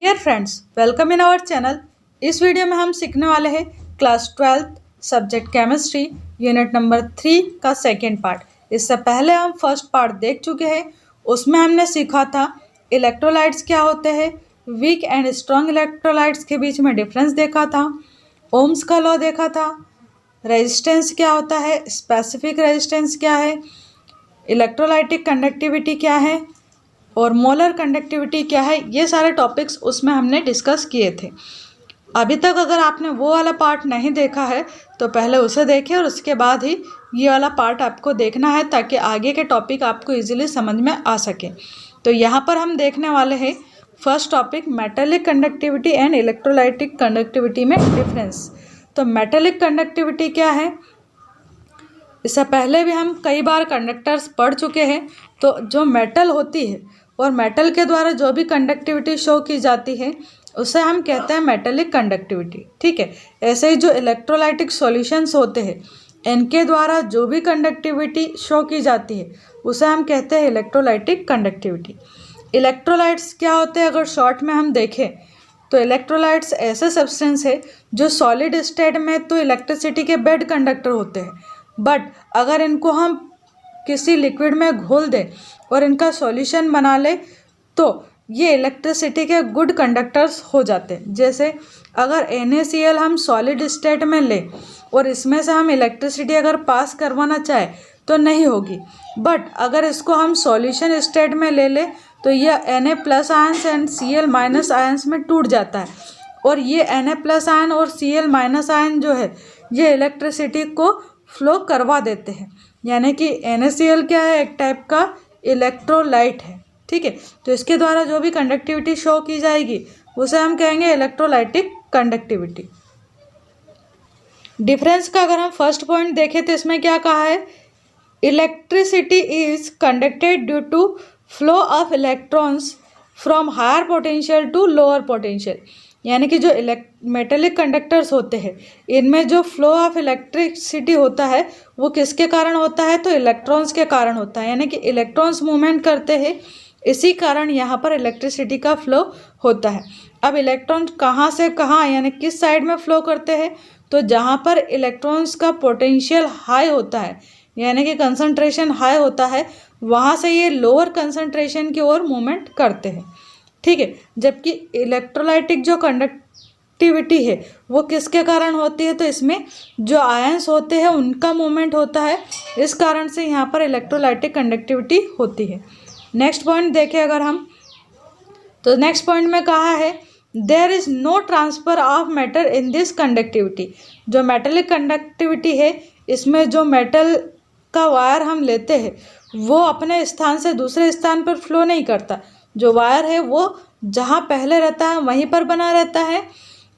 Dear friends, welcome in our channel. इस video में हम सीखने वाले हैं class 12 subject chemistry unit number 3 का सेकेंड पार्ट। इससे पहले हम फर्स्ट पार्ट देख चुके हैं। उसमें हमने सीखा था इलेक्ट्रोलाइट्स क्या होते हैं, वीक एंड स्ट्रॉन्ग इलेक्ट्रोलाइट्स के बीच में डिफरेंस देखा था, ओम्स का लॉ देखा था, रेजिस्टेंस क्या होता है, स्पेसिफिक रेजिस्टेंस क्या है, इलेक्ट्रोलाइटिक कंडक्टिविटी क्या है और मोलर कंडक्टिविटी क्या है। ये सारे टॉपिक्स उसमें हमने डिस्कस किए थे। अभी तक अगर आपने वो वाला पार्ट नहीं देखा है तो पहले उसे देखें और उसके बाद ही ये वाला पार्ट आपको देखना है, ताकि आगे के टॉपिक आपको इजीली समझ में आ सके। तो यहाँ पर हम देखने वाले हैं first topic, metallic conductivity and electrolytic conductivity में डिफरेंस। तो मेटेलिक कंडक्टिविटी क्या है, इससे पहले भी हम कई बार कंडक्टर्स पढ़ चुके हैं। तो जो मेटल होती है और मेटल के द्वारा जो भी कंडक्टिविटी शो की जाती है उसे हम कहते हैं मेटेलिक कंडक्टिविटी। ठीक है, ऐसे ही जो इलेक्ट्रोलाइटिक सॉल्यूशंस होते हैं इनके द्वारा जो भी कंडक्टिविटी शो की जाती है उसे हम कहते हैं इलेक्ट्रोलाइटिक कंडक्टिविटी। इलेक्ट्रोलाइट्स क्या होते हैं, अगर शॉर्ट में हम देखें तो इलेक्ट्रोलाइट्स ऐसे सब्सटेंस है जो सॉलिड स्टेट में तो इलेक्ट्रिसिटी के बेड कंडक्टर होते हैं, बट अगर इनको हम किसी लिक्विड में घोल दें और इनका सॉल्यूशन बना ले तो ये इलेक्ट्रिसिटी के गुड कंडक्टर्स हो जाते हैं। जैसे अगर NaCl हम सॉलिड स्टेट में लें और इसमें से हम इलेक्ट्रिसिटी अगर पास करवाना चाहे तो नहीं होगी, बट अगर इसको हम सॉल्यूशन स्टेट में ले लें तो यह Na+ ions and Cl- ions में टूट जाता है, और ये Na+ आयन और Cl- आयन जो है ये इलेक्ट्रिसिटी को फ्लो करवा देते हैं। यानी कि NaCl क्या है, एक टाइप का इलेक्ट्रोलाइट है। ठीक है, तो इसके द्वारा जो भी कंडक्टिविटी शो की जाएगी उसे हम कहेंगे इलेक्ट्रोलाइटिक कंडक्टिविटी। डिफरेंस का अगर हम फर्स्ट पॉइंट देखें तो इसमें क्या कहा है, electricity is conducted due to flow of electrons from higher potential to lower potential. यानी कि जो मेटेलिक कंडक्टर्स होते हैं इनमें जो फ्लो ऑफ इलेक्ट्रिसिटी होता है वो किसके कारण होता है, तो इलेक्ट्रॉन्स के कारण होता है। यानी कि इलेक्ट्रॉन्स मूवमेंट करते हैं, इसी कारण यहाँ पर इलेक्ट्रिसिटी का फ्लो होता है। अब इलेक्ट्रॉन कहाँ से कहाँ यानी किस साइड में फ्लो करते हैं, तो जहाँ पर इलेक्ट्रॉन्स का पोटेंशियल हाई होता है यानी कि कंसंट्रेशन हाई होता है वहाँ से ये लोअर कंसंट्रेशन की ओर मूवमेंट करते हैं। ठीक है, जबकि इलेक्ट्रोलाइटिक जो कंडक्टिविटी है वो किसके कारण होती है, तो इसमें जो आयंस होते हैं उनका मूवमेंट होता है, इस कारण से यहाँ पर इलेक्ट्रोलाइटिक कंडक्टिविटी होती है। नेक्स्ट पॉइंट देखें अगर हम, तो नेक्स्ट पॉइंट में कहा है there is no transfer of matter in this conductivity. जो मेटेलिक कंडक्टिविटी है इसमें जो मेटल का वायर हम लेते हैं वो अपने स्थान से दूसरे स्थान पर फ्लो नहीं करता। जो वायर है वो जहाँ पहले रहता है वहीं पर बना रहता है,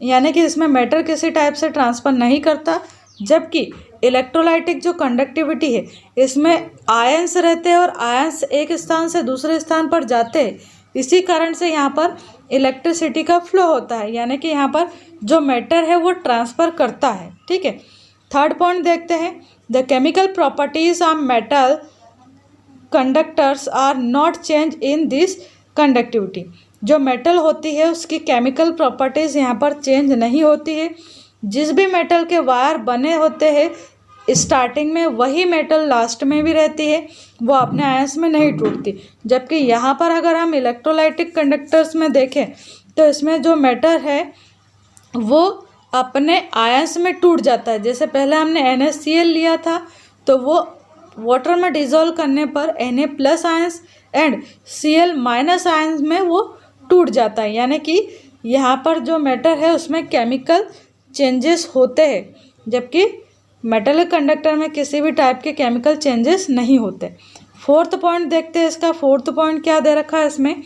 यानी कि इसमें मैटर किसी टाइप से ट्रांसफ़र नहीं करता। जबकि इलेक्ट्रोलाइटिक जो कंडक्टिविटी है इसमें आयंस रहते हैं और आयंस एक स्थान से दूसरे स्थान पर जाते हैं, इसी कारण से यहाँ पर इलेक्ट्रिसिटी का फ्लो होता है। यानी कि यहाँ पर जो मैटर है वो ट्रांसफ़र करता है। ठीक है, थर्ड पॉइंट देखते हैं, the chemical properties of metal conductors are not change in this conductivity. जो मेटल होती है उसकी केमिकल प्रॉपर्टीज़ यहाँ पर चेंज नहीं होती है। जिस भी मेटल के वायर बने होते हैं स्टार्टिंग में वही मेटल लास्ट में भी रहती है, वो अपने आयंस में नहीं टूटती। जबकि यहाँ पर अगर हम इलेक्ट्रोलाइटिक कंडक्टर्स में देखें तो इसमें जो मेटल है वो अपने आयंस में टूट जाता है। जैसे पहले हमने NaCl लिया था तो वो वाटर में डिज़ोल्व करने पर Na+ ions and Cl- ions में वो टूट जाता है। यानी कि यहाँ पर जो मैटर है उसमें केमिकल चेंजेस होते हैं, जबकि मेटेलिक कंडक्टर में किसी भी टाइप के केमिकल चेंजेस नहीं होते। फोर्थ पॉइंट देखते हैं, इसका फोर्थ पॉइंट क्या दे रखा है इसमें,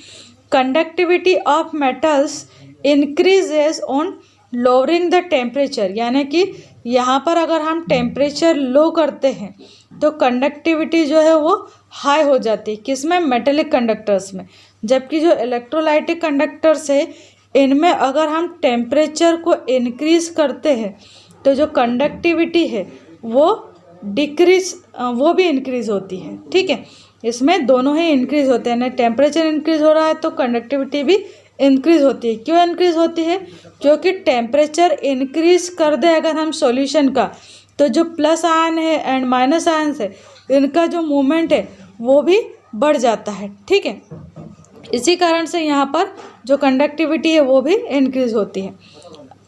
conductivity of metals increases on lowering the temperature. यानी कि यहाँ पर अगर हम टेम्परेचर लो करते हैं तो कंडक्टिविटी जो है वो हाई हो जाती है, किसमें, मेटेलिक कंडक्टर्स में। जबकि जो इलेक्ट्रोलाइटिक कंडक्टर्स है इनमें अगर हम टेम्परेचर को इंक्रीज करते हैं तो जो कंडक्टिविटी है वो वो भी इंक्रीज होती है। ठीक है, इसमें दोनों ही इंक्रीज होते हैं, टेम्परेचर इंक्रीज हो रहा है तो कंडक्टिविटी भी इंक्रीज होती है। क्यों इंक्रीज होती है? क्योंकि टेम्परेचर इंक्रीज कर दे अगर हम सॉल्यूशन का, तो जो प्लस आयन है एंड माइनस आयन है, इनका जो मूवमेंट है वो भी बढ़ जाता है। ठीक है, इसी कारण से यहाँ पर जो कंडक्टिविटी है वो भी इंक्रीज होती है।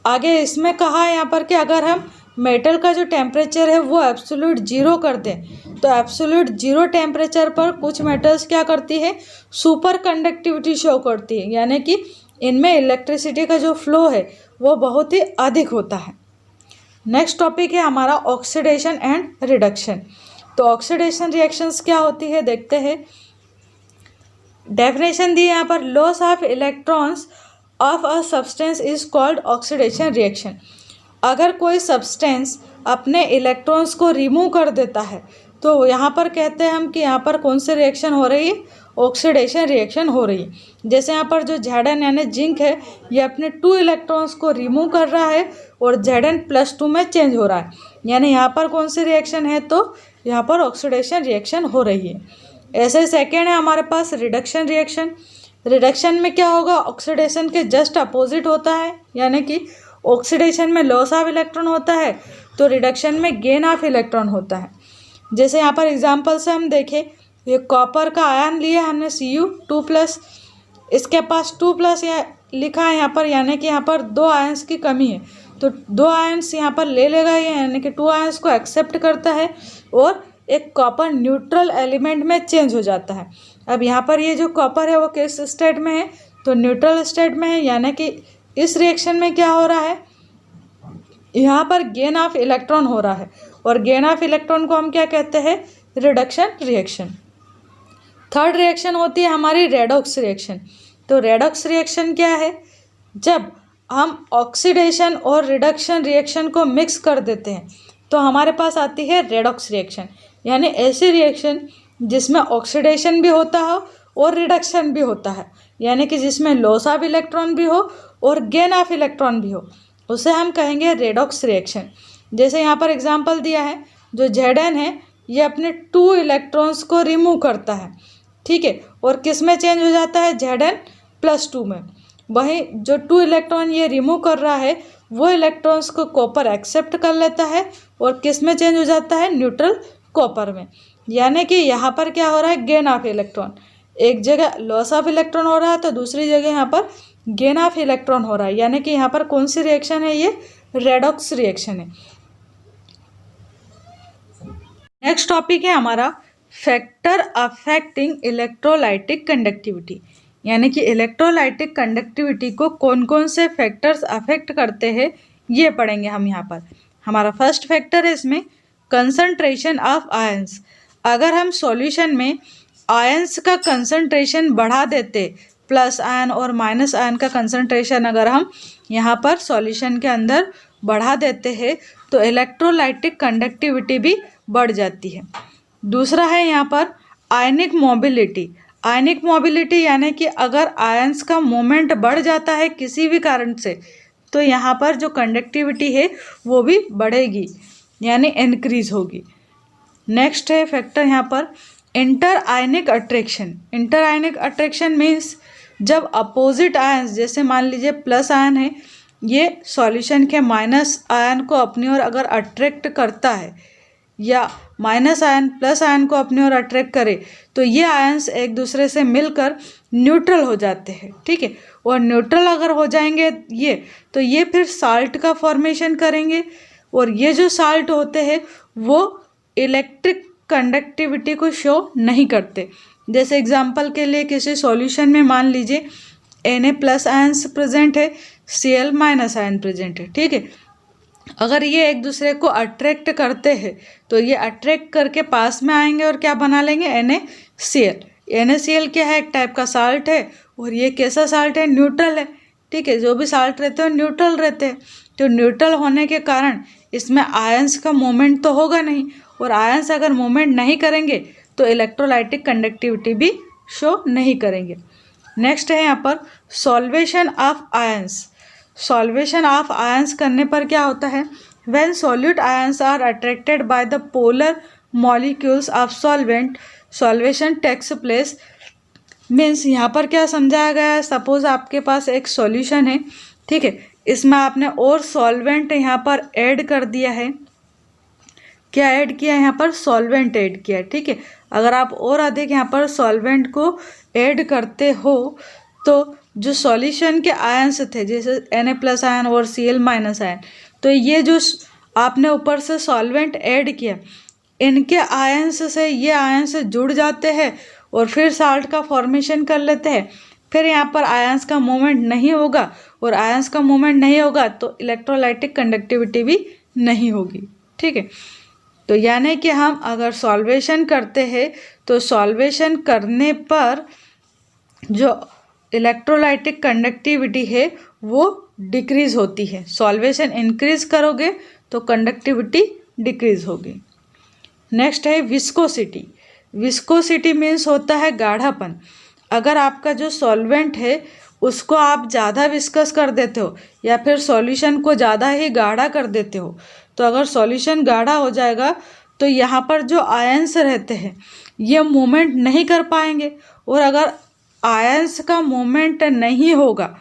आगे इसमें कहा है यहाँ पर कि अगर हम मेटल का जो टेम्परेचर है वो एब्सोल्यूट जीरो कर दें, तो एब्सोल्यूट जीरो टेम्परेचर पर कुछ मेटल्स क्या करती है, सुपर कंडक्टिविटी शो करती है, यानी कि इनमें इलेक्ट्रिसिटी का जो फ्लो है वो बहुत ही अधिक होता है। नेक्स्ट टॉपिक है हमारा ऑक्सीडेशन एंड रिडक्शन। तो ऑक्सीडेशन रिएक्शंस क्या होती है देखते हैं। डेफिनेशन दी है यहाँ पर, loss of electrons of a substance is called oxidation reaction. अगर कोई सब्सटेंस अपने इलेक्ट्रॉन्स को रिमूव कर देता है तो यहाँ पर कहते हैं हम कि यहाँ पर कौन सी रिएक्शन हो रही है, ऑक्सीडेशन रिएक्शन हो रही है। जैसे यहाँ पर जो Zn यानी जिंक है, ये अपने 2 इलेक्ट्रॉन्स को रिमूव कर रहा है और Zn+2 में चेंज हो रहा है, यानी यहाँ पर कौन सी रिएक्शन है, तो यहाँ पर ऑक्सीडेशन रिएक्शन हो रही है। ऐसे सेकेंड है हमारे पास रिडक्शन रिएक्शन। रिडक्शन में क्या होगा, ऑक्सीडेशन के जस्ट अपोजिट होता है, यानी कि ऑक्सीडेशन में लॉस ऑफ इलेक्ट्रॉन होता है तो रिडक्शन में गेन ऑफ इलेक्ट्रॉन होता है। जैसे यहाँ पर एग्जांपल से हम देखें, ये कॉपर का आयन लिया हमने Cu2+, इसके पास 2+ लिखा है यहाँ पर, यानी कि यहाँ पर 2 आयंस की कमी है, तो 2 आयंस यहाँ पर ले लेगा ये, यानी कि 2 आयंस को एक्सेप्ट करता है और एक कॉपर न्यूट्रल एलिमेंट में चेंज हो जाता है। अब यहाँ पर ये जो कॉपर है वो किस स्टेट में है, तो न्यूट्रल स्टेट में है, यानी कि इस रिएक्शन में क्या हो रहा है, यहाँ पर गेन ऑफ इलेक्ट्रॉन हो रहा है, और गेन ऑफ इलेक्ट्रॉन को हम क्या कहते हैं, रिडक्शन रिएक्शन। थर्ड रिएक्शन होती है हमारी रेडॉक्स रिएक्शन। तो रेडॉक्स रिएक्शन क्या है, जब हम ऑक्सीडेशन और रिडक्शन रिएक्शन को मिक्स कर देते हैं तो हमारे पास आती है रेडॉक्स रिएक्शन, यानी ऐसी रिएक्शन जिसमें ऑक्सीडेशन भी होता हो और रिडक्शन भी होता है, यानी कि जिसमें लॉस ऑफ इलेक्ट्रॉन भी हो और गेन ऑफ इलेक्ट्रॉन भी हो, उसे हम कहेंगे रेडॉक्स रिएक्शन। जैसे यहाँ पर एग्जांपल दिया है, जो Zn है ये अपने 2 इलेक्ट्रॉन्स को रिमूव करता है, ठीक है, और किस में चेंज हो जाता है, Zn+2 में। वहीं जो 2 इलेक्ट्रॉन ये रिमूव कर रहा है वो इलेक्ट्रॉन्स को कॉपर एक्सेप्ट कर लेता है और किस में चेंज हो जाता है, न्यूट्रल कॉपर में। यानी कि यहाँ पर क्या हो रहा है, गेन ऑफ इलेक्ट्रॉन, एक जगह लॉस ऑफ इलेक्ट्रॉन हो रहा है तो दूसरी जगह यहाँ पर गेन ऑफ इलेक्ट्रॉन हो रहा है, यानी कि यहाँ पर कौन सी रिएक्शन है, ये रेडॉक्स रिएक्शन है। नेक्स्ट टॉपिक है हमारा फैक्टर अफेक्टिंग इलेक्ट्रोलाइटिक कंडक्टिविटी, यानी कि इलेक्ट्रोलाइटिक कंडक्टिविटी को कौन कौन से फैक्टर्स अफेक्ट करते हैं ये पढ़ेंगे हम यहाँ पर। हमारा फर्स्ट फैक्टर है इसमें कंसंट्रेशन ऑफ आयंस। अगर हम सॉल्यूशन में आयंस का कंसंट्रेशन बढ़ा देते, प्लस आयन और माइनस आयन का कंसंट्रेशन अगर हम यहाँ पर सॉल्यूशन के अंदर बढ़ा देते हैं तो इलेक्ट्रोलाइटिक कंडक्टिविटी भी बढ़ जाती है। दूसरा है यहाँ पर आयनिक मोबिलिटी। आयनिक मोबिलिटी यानी कि अगर आयंस का मोमेंट बढ़ जाता है किसी भी कारण से तो यहाँ पर जो कंडक्टिविटी है वो भी बढ़ेगी, यानी इंक्रीज होगी। नेक्स्ट है फैक्टर यहाँ पर इंटर आयनिक अट्रैक्शन। इंटर आयनिक अट्रैक्शन मीन्स जब अपोजिट आयंस, जैसे मान लीजिए प्लस आयन है, ये सॉल्यूशन के माइनस आयन को अपनी ओर अगर अट्रैक्ट करता है या माइनस आयन प्लस आयन को अपनी ओर अट्रैक्ट करे तो ये आयंस एक दूसरे से मिलकर न्यूट्रल हो जाते हैं, ठीक है। और न्यूट्रल अगर हो जाएंगे ये तो ये फिर साल्ट का फॉर्मेशन करेंगे और ये जो साल्ट होते हैं वो इलेक्ट्रिक कंडक्टिविटी को शो नहीं करते। जैसे एग्जांपल के लिए किसी सॉल्यूशन में मान लीजिए Na+ आयंस प्रेजेंट है, Cl- आयन प्रेजेंट है, ठीक है। अगर ये एक दूसरे को अट्रैक्ट करते हैं तो ये अट्रैक्ट करके पास में आएंगे और क्या बना लेंगे, NaCl। NaCl क्या है, एक टाइप का साल्ट है और ये कैसा साल्ट है, न्यूट्रल है, ठीक है। जो भी साल्ट रहते हैं न्यूट्रल रहते हैं, तो न्यूट्रल होने के कारण इसमें आयंस का मूवमेंट तो होगा नहीं, और आयंस अगर मूवमेंट नहीं करेंगे तो इलेक्ट्रोलाइटिक कंडक्टिविटी भी शो नहीं करेंगे। नेक्स्ट है यहाँ पर solvation of ions. Solvation of ions करने पर क्या होता है, when solute ions are attracted by the polar molecules of solvent, solvation takes place means यहाँ पर क्या समझाया गया है, सपोज आपके पास एक सॉल्यूशन है, ठीक है, इसमें आपने और सॉल्वेंट यहाँ पर ऐड कर दिया है। क्या ऐड किया है यहाँ पर? सॉल्वेंट ऐड किया है, ठीक है। अगर आप और अधिक यहाँ पर सॉल्वेंट को ऐड करते हो तो जो सॉल्यूशन के आयंस थे, जैसे Na+ आयन और Cl- आयन, तो ये जो आपने ऊपर से सॉल्वेंट ऐड किया, इनके आयंस से ये आयंस जुड़ जाते हैं और फिर साल्ट का फॉर्मेशन कर लेते हैं। फिर यहाँ पर आयंस का मूवमेंट नहीं होगा, और आयंस का मूवमेंट नहीं होगा तो इलेक्ट्रोलाइटिक कंडक्टिविटी भी नहीं होगी, ठीक है। तो यानी कि हम अगर सॉल्वेशन करते हैं तो सॉल्वेशन करने पर जो इलेक्ट्रोलाइटिक कंडक्टिविटी है वो डिक्रीज होती है। सॉल्वेशन इंक्रीज करोगे तो कंडक्टिविटी डिक्रीज होगी। नेक्स्ट है विस्कोसिटी। विस्कोसिटी मीन्स होता है गाढ़ापन। अगर आपका जो सॉल्वेंट है उसको आप ज़्यादा विस्कस कर देते हो या फिर सॉल्यूशन को ज़्यादा ही गाढ़ा कर देते हो, तो अगर सॉल्यूशन गाढ़ा हो जाएगा तो यहाँ पर जो आयंस रहते हैं ये मूवमेंट नहीं कर पाएंगे, और अगर आयंस का मूवमेंट नहीं होगा,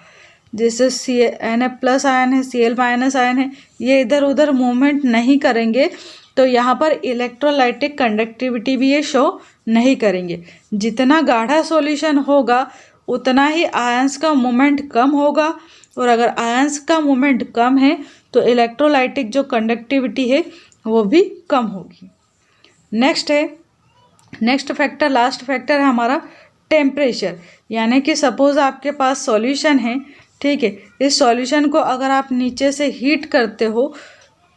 जैसे Na+ आयन है, Cl- आयन है, ये इधर उधर मूवमेंट नहीं करेंगे तो यहाँ पर इलेक्ट्रोलाइटिक कंडक्टिविटी भी ये शो नहीं करेंगे। जितना गाढ़ा सॉल्यूशन होगा उतना ही आयंस का मूवमेंट कम होगा, और अगर आयंस का मूवमेंट कम है तो इलेक्ट्रोलाइटिक जो कंडक्टिविटी है वो भी कम होगी। नेक्स्ट फैक्टर, लास्ट फैक्टर है हमारा टेम्परेचर। यानी कि सपोज आपके पास सॉल्यूशन है, ठीक है, इस सॉल्यूशन को अगर आप नीचे से हीट करते हो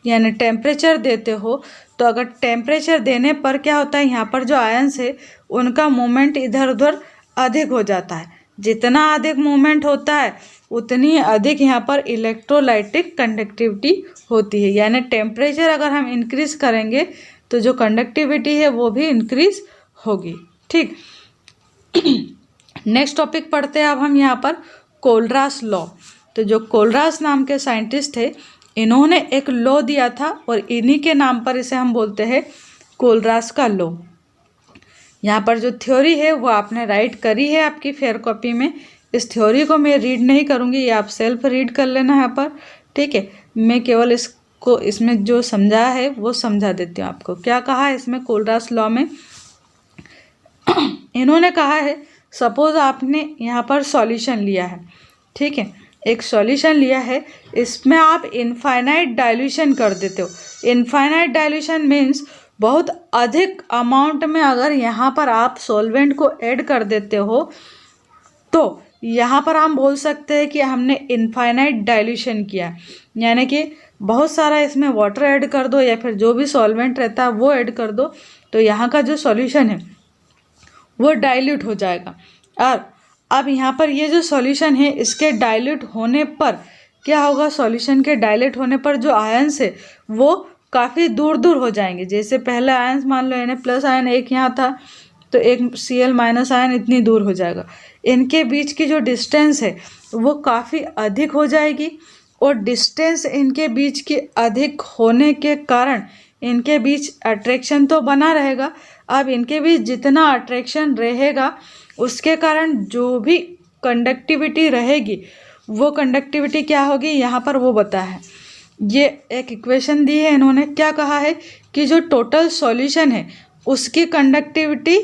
यानी टेम्परेचर देते हो, तो अगर टेम्परेचर देने पर क्या होता है, यहाँ पर जो आयंस है उनका मूवमेंट इधर उधर अधिक हो जाता है। जितना अधिक मूवमेंट होता है उतनी अधिक यहाँ पर इलेक्ट्रोलाइटिक कंडक्टिविटी होती है। यानी टेम्परेचर अगर हम इंक्रीज करेंगे तो जो कंडक्टिविटी है वो भी इंक्रीज होगी, ठीक। नेक्स्ट टॉपिक पढ़ते हैं अब हम यहाँ पर कोलरास लॉ। तो जो कोलरास नाम के साइंटिस्ट थे, इन्होंने एक लॉ दिया था और इन्हीं के नाम पर इसे हम बोलते हैं कोलरास का लॉ। यहाँ पर जो थ्योरी है वो आपने राइट करी है आपकी फेयर कॉपी में। इस थ्योरी को मैं रीड नहीं करूँगी, ये आप सेल्फ रीड कर लेना यहाँ पर, ठीक है। मैं केवल इसको इसमें जो समझा है वो समझा देती हूँ आपको। क्या कहा है इसमें कोलरास लॉ में? इन्होंने कहा है, सपोज आपने यहाँ पर सॉल्यूशन लिया है, ठीक है, एक सॉल्यूशन लिया है, इसमें आप इनफाइनाइट डाइल्यूशन कर देते हो। इनफाइनाइट डाइल्यूशन मीन्स बहुत अधिक अमाउंट में अगर यहाँ पर आप सॉल्वेंट को ऐड कर देते हो तो यहाँ पर हम बोल सकते हैं कि हमने इनफाइनाइट डाइल्यूशन किया। यानी कि बहुत सारा इसमें वाटर ऐड कर दो या फिर जो भी सॉल्वेंट रहता है वो ऐड कर दो, तो यहाँ का जो सॉल्यूशन है वो डाइल्यूट हो जाएगा। और अब यहाँ पर ये जो सॉल्यूशन है इसके डाइल्यूट होने पर क्या होगा, सॉल्यूशन के डाइल्यूट होने पर जो आयंस है वो काफ़ी दूर दूर हो जाएंगे। जैसे पहले आयंस मान लो Na+ आयन एक यहाँ था तो एक Cl- आयन इतनी दूर हो जाएगा। इनके बीच की जो डिस्टेंस है वो काफ़ी अधिक हो जाएगी, और डिस्टेंस इनके बीच की अधिक होने के कारण इनके बीच अट्रैक्शन तो बना रहेगा। अब इनके बीच जितना अट्रैक्शन रहेगा उसके कारण जो भी कंडक्टिविटी रहेगी वो कंडक्टिविटी क्या होगी यहाँ पर वो बताया है। ये एक इक्वेशन दी है इन्होंने। क्या कहा है कि जो टोटल सॉल्यूशन है उसकी कंडक्टिविटी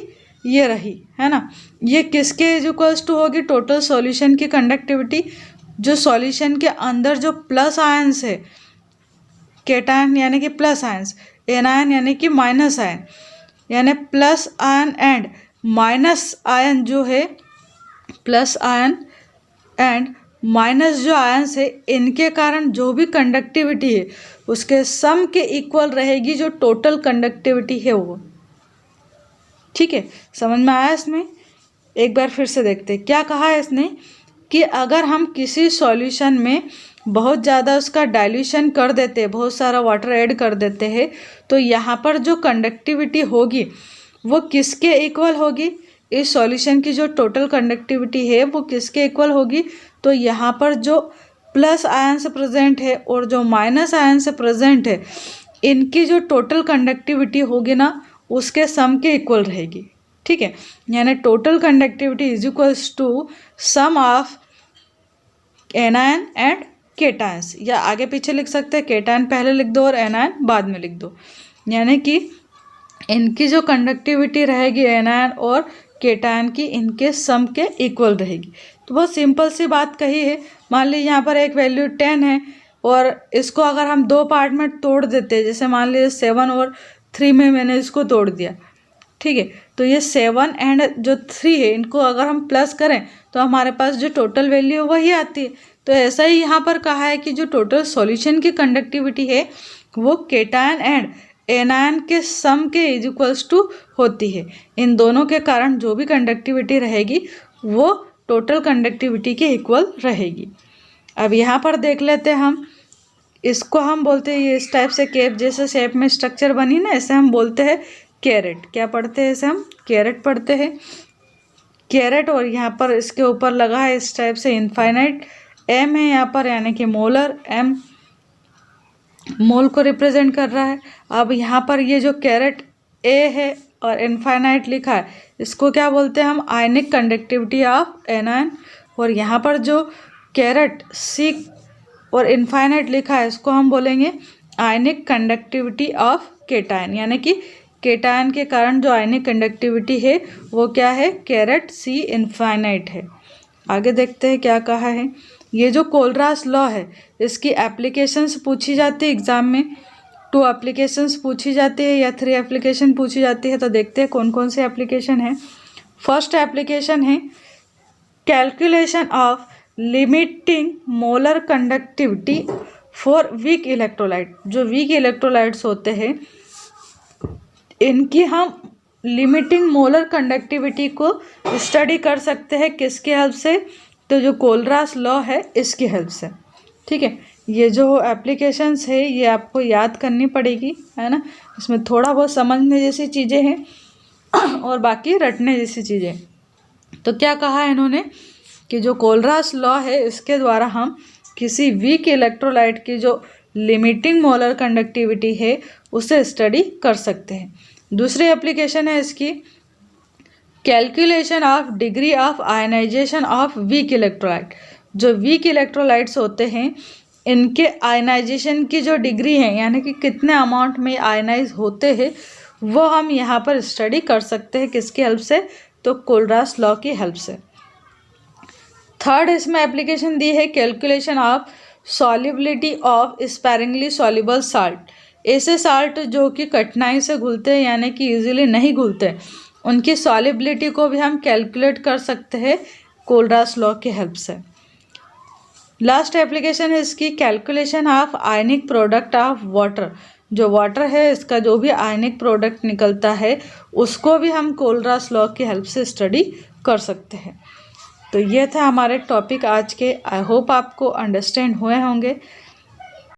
ये रही है ना, ये किसके इक्वल्स टू होगी, टोटल सॉल्यूशन की कंडक्टिविटी जो सॉल्यूशन के अंदर जो प्लस आयंस है, केटायन यानी कि प्लस आयंस, एनायन यानी कि माइनस आयन, यानी plus ion and minus ion जो है, प्लस आयन एंड माइनस जो आयंस है, इनके कारण जो भी कंडक्टिविटी है उसके सम के इक्वल रहेगी जो टोटल कंडक्टिविटी है वो, ठीक है। समझ में आया इसमें? एक बार फिर से देखते हैं क्या कहा है इसने, कि अगर हम किसी सॉल्यूशन में बहुत ज़्यादा उसका डाइल्यूशन कर देते हैं, बहुत सारा वाटर ऐड कर देते हैं, तो यहाँ पर जो कंडक्टिविटी होगी वो किसके इक्वल होगी, इस सॉल्यूशन की जो टोटल कंडक्टिविटी है वो किसके इक्वल होगी, तो यहाँ पर जो प्लस आयन से प्रेजेंट है और जो माइनस आयन से प्रेजेंट है इनकी जो टोटल कंडक्टिविटी होगी ना उसके सम के इक्वल रहेगी, ठीक है, यानी total conductivity is equals to sum of anion and cations, या आगे पीछे लिख सकते हैं, केटायन पहले लिख दो और एनायन बाद में लिख दो, यानी कि इनकी जो कंडक्टिविटी रहेगी एनायन और केटायन की, इनके सम के इक्वल रहेगी। तो बहुत सिंपल सी बात कही है। मान लीजिए यहाँ पर एक वैल्यू 10 है और इसको अगर हम दो पार्ट में तोड़ देते हैं, जैसे मान लीजिए 7 और 3 में मैंने इसको तोड़ दिया, ठीक है, तो ये 7 एंड जो 3 है इनको अगर हम प्लस करें तो हमारे पास जो टोटल वैल्यू है वही आती है। तो ऐसा ही यहाँ पर कहा है कि जो टोटल सॉल्यूशन की कंडक्टिविटी है वो केटायन एंड एनायन के सम के इज इक्वल्स टू होती है। इन दोनों के कारण जो भी कंडक्टिविटी रहेगी वो टोटल कंडक्टिविटी के इक्वल रहेगी। अब यहाँ पर देख लेते हैं हम, इसको हम बोलते हैं, ये इस टाइप से केप जैसे शेप में स्ट्रक्चर बनी ना, ऐसे हम बोलते हैं कैरेट। क्या पढ़ते हैं इसे हम? कैरेट पढ़ते हैं, कैरेट। और यहाँ पर इसके ऊपर लगा है इस टाइप से इनफाइनाइट, एम है यहाँ पर, यानी कि मोलर, एम मोल को रिप्रेजेंट कर रहा है। अब यहाँ पर ये जो कैरेट ए है और इनफाइनाइट लिखा है, इसको क्या बोलते हैं हम? आयनिक कंडक्टिविटी ऑफ एनायन। और यहाँ पर जो कैरेट सी और इनफाइनाइट लिखा है, इसको हम बोलेंगे आयनिक कंडक्टिविटी ऑफ केटायन, यानी कि केटायन के कारण जो आयनिक कंडक्टिविटी है वो क्या है? कैरेट सी इनफाइनाइट है। आगे देखते हैं क्या कहा है। ये जो कोलरास लॉ है इसकी एप्लीकेशंस पूछी जाती है एग्जाम में, 2 एप्लीकेशंस पूछी जाती है या 3 एप्लीकेशन पूछी जाती है। तो देखते हैं कौन कौन सी एप्लीकेशन है। फर्स्ट एप्लीकेशन है calculation of limiting molar conductivity for week electrolyte. जो वीक इलेक्ट्रोलाइट्स होते हैं इनकी हम लिमिटिंग मोलर कंडक्टिविटी को स्टडी कर सकते हैं, किसके हेल्प से? तो जो कोलरास लॉ है इसकी हेल्प से, ठीक है। ये जो एप्लीकेशंस है ये आपको याद करनी पड़ेगी, है ना। इसमें थोड़ा बहुत समझने जैसी चीज़ें हैं और बाकी रटने जैसी चीज़ें। तो क्या कहा है इन्होंने कि जो कोलरास लॉ है इसके द्वारा हम किसी वीक इलेक्ट्रोलाइट की जो लिमिटिंग मोलर कंडक्टिविटी है उसे स्टडी कर सकते हैं। दूसरी एप्लीकेशन है इसकी calculation of degree of ionization of weak electrolyte. जो वीक इलेक्ट्रोलाइट्स होते हैं इनके आयनाइजेशन की जो डिग्री है, यानी कि कितने अमाउंट में आयनाइज होते हैं, वो हम यहाँ पर स्टडी कर सकते हैं। किसकी हेल्प से? तो कोलरास लॉ की हेल्प से। थर्ड इसमें एप्लीकेशन दी है calculation of solubility of sparingly soluble salt. ऐसे साल्ट जो कि कठिनाई से घुलते हैं, यानी कि इजीली नहीं घुलते, उनकी सॉल्युबिलिटी को भी हम कैलकुलेट कर सकते हैं कोलरास लॉ की हेल्प से। लास्ट एप्लीकेशन है इसकी calculation of ionic product of water. जो वाटर है इसका जो भी आयनिक प्रोडक्ट निकलता है उसको भी हम कोलरास लॉ की हेल्प से स्टडी कर सकते हैं। तो ये था हमारे टॉपिक आज के। आई होप आपको अंडरस्टैंड हुए होंगे।